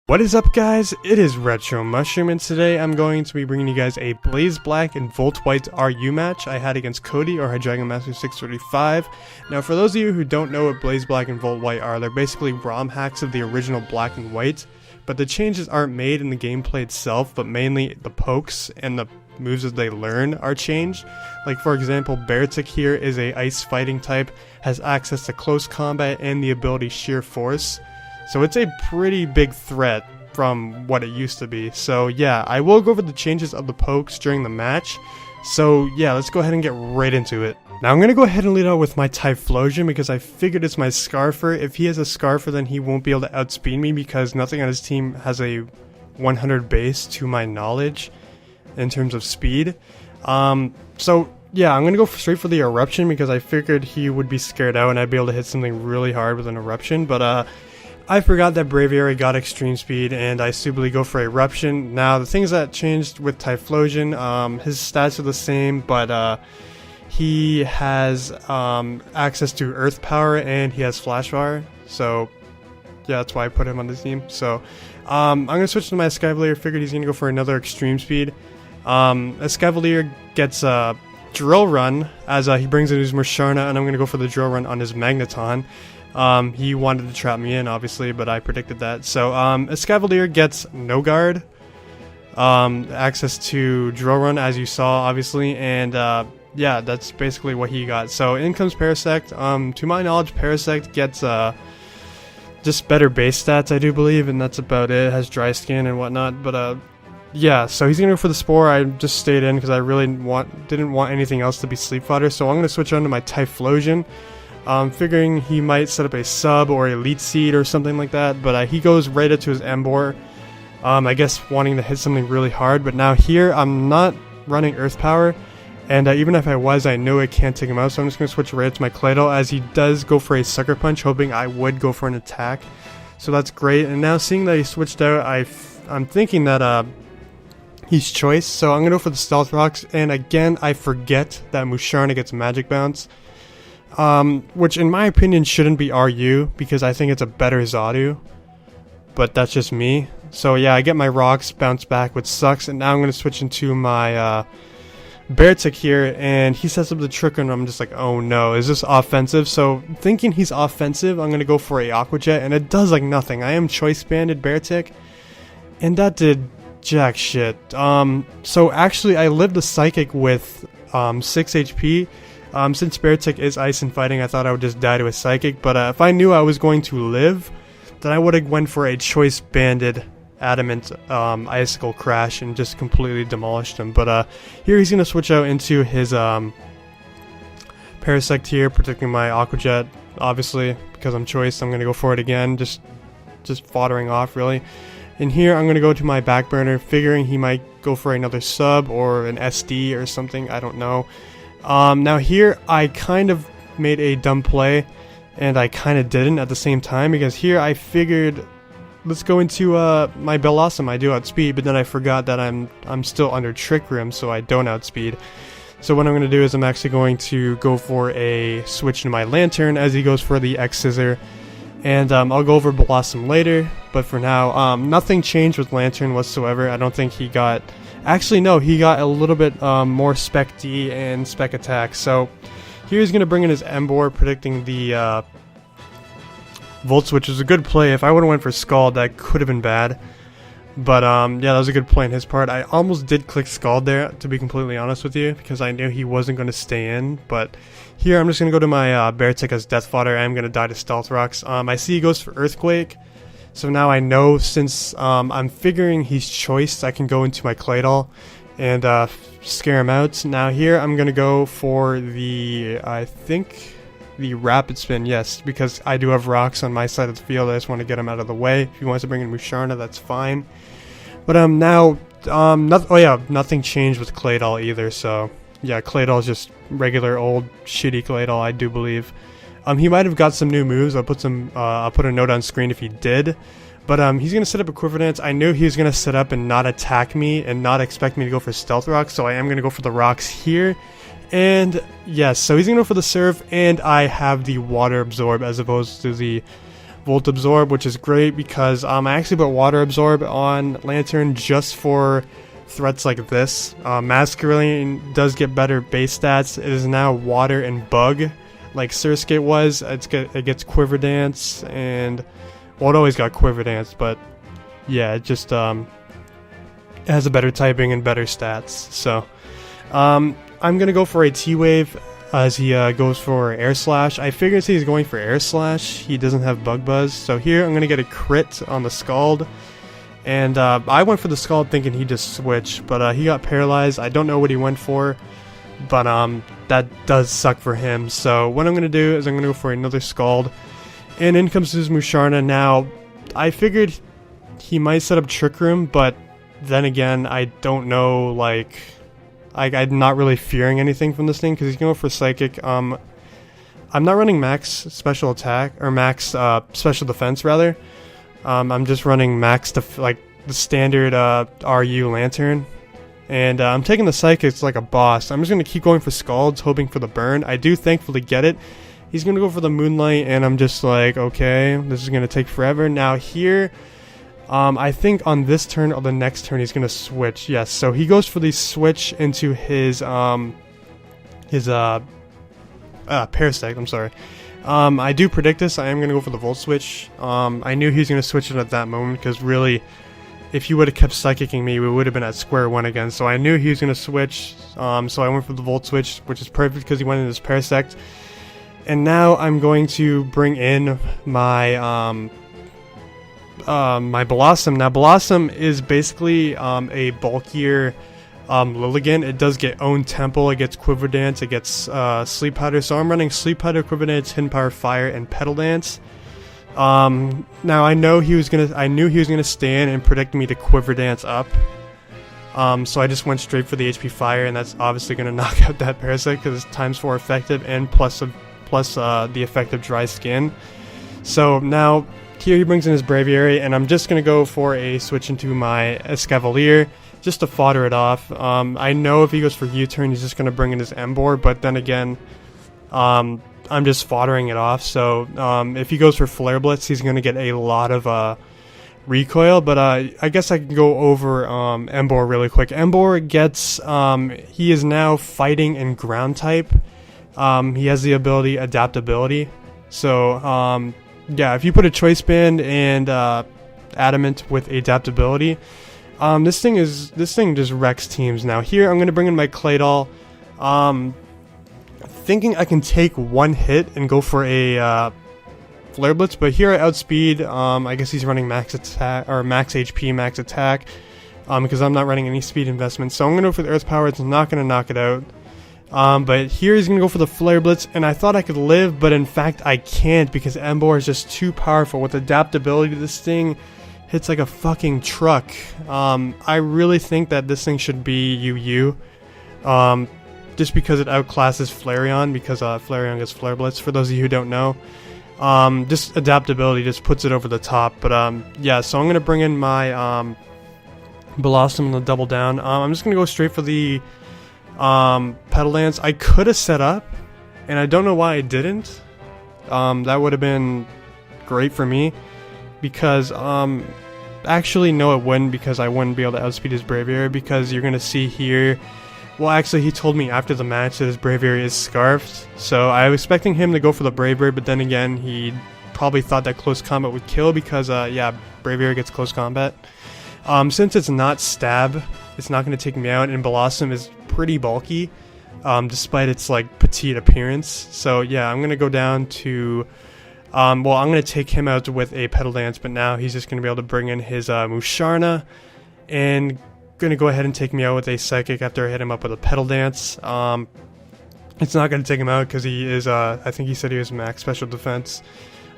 What is up, guys? It is Retro Mushroom, and today I'm going to be bringing you guys a Blaze Black and Volt White RU match I had against Cody or HydreigonMaster635. Now, for those of you who don't know what Blaze Black and Volt White are, they're basically ROM hacks of the original Black and White, but the changes aren't made in the gameplay itself, but mainly the pokes and the moves that they learn are changed. Like, for example, Beartic here is a ice fighting type, has access to close combat and the ability Sheer Force. So it's a pretty big threat from what it used to be. So yeah, I will go over the changes of the pokes during the match. So yeah, let's go ahead and get right into it. Now I'm going to go ahead and lead out with my Typhlosion because I figured it's my Scarfer. If he has a Scarfer, then he won't be able to outspeed me because nothing on his team has a 100 base to my knowledge in terms of speed. So yeah, I'm going to go straight for the Eruption because I figured he would be scared out and I'd be able to hit something really hard with an Eruption. But I forgot that Braviary got extreme speed, and I stupidly go for Eruption. Now, the things that changed with Typhlosion, his stats are the same, but he has access to Earth Power, and he has Flash Power. So, yeah, that's why I put him on the team. So, I'm going to switch to my Escavalier. Figured he's going to go for another extreme speed. Escavalier gets Drill Run, as he brings in his Musharna, and I'm going to go for the Drill Run on his Magneton. He wanted to trap me in, obviously, but I predicted that. So, Escavalier gets No Guard, access to Drill Run, as you saw, obviously, and, yeah, that's basically what he got. So, in comes Parasect. To my knowledge, Parasect gets, just better base stats, I do believe, and that's about it. It has dry skin and whatnot, but, yeah, so he's gonna go for the Spore. I just stayed in because I really didn't want anything else to be Sleep Fodder, so I'm gonna switch on to my Typhlosion. Figuring he might set up a sub or Elite Seed or something like that, but he goes right into his Embor, I guess wanting to hit something really hard. But now here, I'm not running Earth Power, and even if I was, I know I can't take him out, so I'm just going to switch right to my Claydol, as he does go for a Sucker Punch, hoping I would go for an attack. So that's great, and now seeing that he switched out, I'm thinking that he's Choice, so I'm going to go for the Stealth Rocks, and again, I forget that Musharna gets Magic Bounce. Which in my opinion shouldn't be RU, because I think it's a better Zadu, but that's just me. So yeah, I get my Rocks, bounce back, which sucks, and now I'm going to switch into my Beartic here, and he sets up the Trick, and I'm just like, oh no, is this offensive? So thinking he's offensive, I'm going to go for a Aqua Jet, and it does like nothing. I am Choice Banded Beartic, and that did jack shit. So actually I lived the Psychic with 6 HP. Since Beartic is Ice and Fighting, I thought I would just die to a Psychic, but if I knew I was going to live, then I would have went for a Choice Banded Adamant Icicle Crash and just completely demolished him. But here he's going to switch out into his Parasect here, protecting my Aqua Jet, obviously, because I'm Choice. I'm going to go for it again, just foddering off, really. And here I'm going to go to my back burner, figuring he might go for another sub or an SD or something, I don't know. Now here, I kind of made a dumb play, and I kind of didn't at the same time, because here I figured, let's go into, my Bellossom. I do outspeed, but then I forgot that I'm still under Trick Room, so I don't outspeed. So what I'm going to do is I'm actually going to go for a switch to my Lantern, as he goes for the X-Scissor, and, I'll go over Blossom later, but for now, nothing changed with Lantern whatsoever. I don't think he got... Actually, no, he got a little bit more Spec D and Spec Attack. So here he's going to bring in his Embor, predicting the Volt Switch. Is a good play. If I would have went for Scald, that could have been bad. But yeah, that was a good play on his part. I almost did click Scald there, to be completely honest with you, because I knew he wasn't going to stay in. But here I'm just going to go to my Beartic as Death Fodder. I'm going to die to Stealth Rocks. I see he goes for Earthquake. So now I know, since I'm figuring he's Choiced, I can go into my Claydol and scare him out. Now here I'm going to go for the, I think, the Rapid Spin, yes, because I do have Rocks on my side of the field. I just want to get him out of the way. If he wants to bring in Musharna, that's fine. But now, nothing changed with Claydol either, so yeah, Claydol is just regular old shitty Claydol, I do believe. He might have got some new moves. I'll put a note on screen if he did. But he's going to set up a Quiver Dance. I knew he was going to set up and not attack me and not expect me to go for Stealth Rocks, so I am going to go for the Rocks here. And yes, so he's going to go for the Surf, and I have the Water Absorb as opposed to the Volt Absorb, which is great because I actually put Water Absorb on Lantern just for threats like this. Masquerade does get better base stats. It is now Water and Bug, like Surskate was. It gets Quiver Dance, and well, it always got Quiver Dance, but yeah, it just it has a better typing and better stats. So I'm gonna go for a T-Wave as he goes for Air Slash. I figured he's going for Air Slash. He doesn't have Bug Buzz, so here I'm gonna get a crit on the Scald. And I went for the Scald thinking he'd just switch, but he got paralyzed. I don't know what he went for, but that does suck for him. So what I'm going to do is I'm going to go for another Scald. And in comes his Musharna. Now, I figured he might set up Trick Room, but then again, I don't know, like, I'm not really fearing anything from this thing, because he's going for Psychic. I'm not running max special attack, or max special defense, rather. I'm just running max like the standard RU Lantern, and I'm taking the Psychics like a boss. I'm just going to keep going for Scalds, hoping for the burn. I do thankfully get it. He's going to go for the Moonlight, and I'm just like, okay, this is going to take forever. Now here, I think on this turn or the next turn he's going to switch. Yes, so he goes for the switch into his Parasect, I'm sorry. I do predict this. I am going to go for the Volt Switch. I knew he was going to switch it at that moment, because really, if he would have kept Psychicking me, we would have been at square one again. So I knew he was going to switch, so I went for the Volt Switch, which is perfect because he went in his Parasect. And now I'm going to bring in my my Blossom. Now Blossom is basically a bulkier Lilligant. It does get Own Temple, it gets Quiver Dance, it gets Sleep Powder. So I'm running Sleep Powder, Quiver Dance, Hidden Power, Fire, and Petal Dance. Now I knew he was gonna stand and predict me to Quiver Dance up. So I just went straight for the HP Fire, and that's obviously gonna knock out that Parasite because it's ×4 effective and plus the effect of Dry Skin. So now here he brings in his Braviary, and I'm just gonna go for a switch into my Escavalier, just to fodder it off. I know if he goes for U-turn, he's just going to bring in his Emboar, but then again, I'm just foddering it off. So if he goes for Flare Blitz, he's going to get a lot of recoil, but I guess I can go over Emboar really quick. Emboar gets, he is now fighting and ground type. He has the ability Adaptability. So yeah, if you put a Choice Band and Adamant with Adaptability, this thing just wrecks teams. Now here I'm gonna bring in my Claydol, thinking I can take one hit and go for a Flare Blitz, but here I outspeed. I guess he's running max attack or max HP, max attack, because I'm not running any speed investment. So I'm gonna go for the Earth Power. It's not gonna knock it out. But here he's gonna go for the Flare Blitz, and I thought I could live, but in fact I can't because Emboar is just too powerful. With Adaptability, this thing hits like a fucking truck. I really think that this thing should be UU, just because it outclasses Flareon, because Flareon gets Flare Blitz, for those of you who don't know. Just Adaptability just puts it over the top, but yeah, so I'm going to bring in my Blossom and the double down. I'm just going to go straight for the Petal Dance. I could have set up, and I don't know why I didn't. That would have been great for me. Because, actually, no it wouldn't, because I wouldn't be able to outspeed his Braviary, because you're gonna see here, well actually he told me after the match that his Braviary is Scarfed, so I was expecting him to go for the Braviary, but then again, he probably thought that Close Combat would kill, because, yeah, Braviary gets Close Combat. Since it's not Stab, it's not gonna take me out, and Blossom is pretty bulky, despite its, like, petite appearance, so yeah, I'm gonna go down to... well, I'm going to take him out with a Petal Dance, but now he's just going to be able to bring in his Musharna, and going to go ahead and take me out with a Psychic after I hit him up with a Petal Dance. It's not going to take him out because he is, I think he said he was max special defense.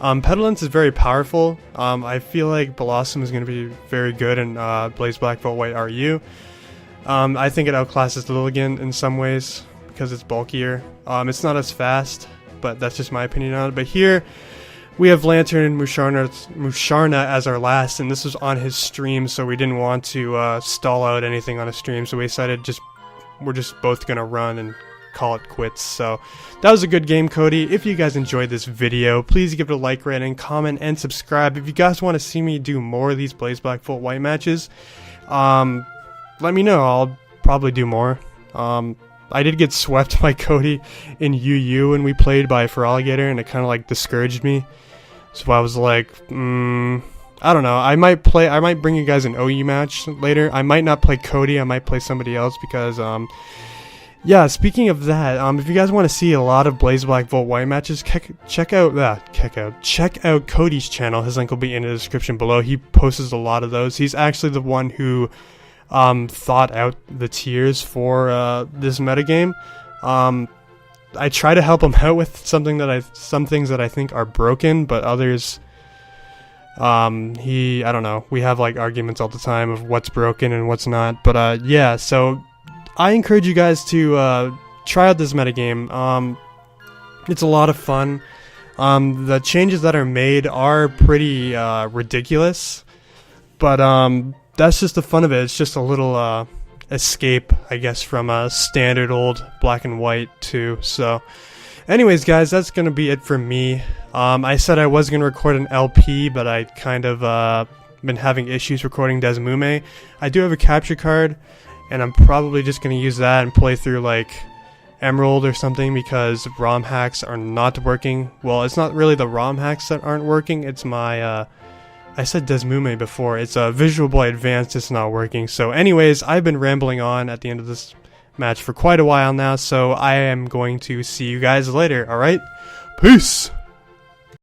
Petal Dance is very powerful. I feel like Blossom is going to be very good in Blaze Black Volt White RU. I think it outclasses Lilligant in some ways because it's bulkier. It's not as fast, but that's just my opinion on it. But here we have Lantern and Musharna as our last, and this was on his stream, so we didn't want to stall out anything on a stream, so we decided we're just both gonna run and call it quits. So that was a good game, Cody. If you guys enjoyed this video, please give it a like, rating, comment, and subscribe. If you guys want to see me do more of these Blaze Black Volt White matches, let me know. I'll probably do more. I did get swept by Cody in UU when we played by Feraligatr, and it kind of like discouraged me. So I was like, I don't know. I might bring you guys an OU match later. I might not play Cody. I might play somebody else because, yeah. Speaking of that, if you guys want to see a lot of Blaze Black Volt White matches, check out Cody's channel. His link will be in the description below. He posts a lot of those. He's actually the one who thought out the tiers for this metagame. I try to help him out with some things that I think are broken, but others, I don't know. We have like arguments all the time of what's broken and what's not. But yeah, so I encourage you guys to try out this metagame. It's a lot of fun. The changes that are made are pretty ridiculous, but that's just the fun of it. It's just a little escape, I guess, from a standard old black and white too. So anyways, guys, that's gonna be it for me. I said I was gonna record an LP, but I kind of been having issues recording Desmume. I do have a capture card, and I'm probably just gonna use that and play through like Emerald or something, because ROM hacks are not working. Well, it's not really the ROM hacks that aren't working, it's my I said Desmume before. It's a Visual Boy Advanced. It's not working. So anyways, I've been rambling on at the end of this match for quite a while now, so I am going to see you guys later, alright? Peace!